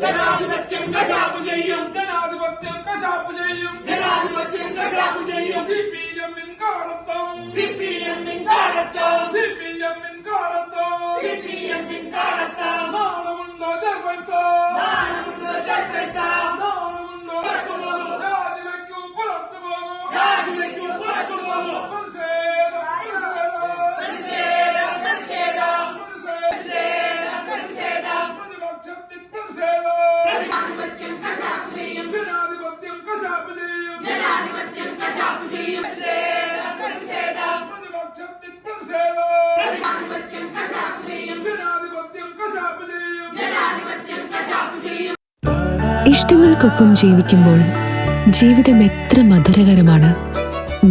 ജനാധിപത്യം കശാപ്പ് ചെയ്യും. ജനാധിപത്യം കശാപ്പ് ചെയ്യും. ജനാധിപത്യം കശാപ്പ് ചെയ്യും. സിപിഎമ്മിൻ കാലത്തും സിപിഎമ്മിൻ കാലത്തും സിപിഎമ്മിൻ കാലത്തും സിപിഎമ്മിൻ കാലത്തും നാണമുണ്ടോ ജർമ്മൻസ നാണമുണ്ടോ ജർമ്മൻസ നാണമുണ്ടോ രാജിവെക്കൂ പുറത്തു പോകും രാജിവെക്കൂ പുറത്തു പോകും പ്രതിഷേധം പ്രതിഷേധം പ്രതിഷേധം പ്രതിഷേധം പ്രതിപക്ഷത്തിൽ പ്രതിഷേധം ജനാധിപത്യം കശാപ്പ് ചെയ്യും. ജനാധിപത്യം കശാപ്പ് ചെയ്യും. ജനാധിപത്യം കശാപ്പ് ചെയ്യും. പ്രതിഷേധം പ്രതിഷേധം പ്രതിപക്ഷത്തിൽ പ്രതിഷേധം ജനാധിപത്യം കശാപ്പ് ചെയ്യും. ജനാധിപത്യം കശാപ്പ് ചെയ്യും. ജനാധിപത്യം കശാപ്പ് ചെയ്യും. ഇഷ്ടങ്ങൾക്കൊപ്പം ജീവിക്കുമ്പോൾ ജീവിതം എത്ര മധുരകരമാണ്.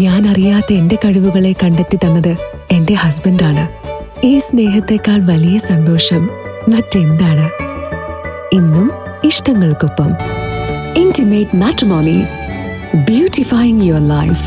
ഞാൻ അറിയാത്ത എന്റെ കഴിവുകളെ കണ്ടെത്തി തന്നത് എന്റെ ഹസ്ബൻഡാണ്. ഈ സ്നേഹത്തെക്കാൾ വലിയ സന്തോഷം മറ്റെന്താണ്? ഇന്നും ഇഷ്ടങ്ങൾക്കൊപ്പം. Intimate matrimony, beautifying your life.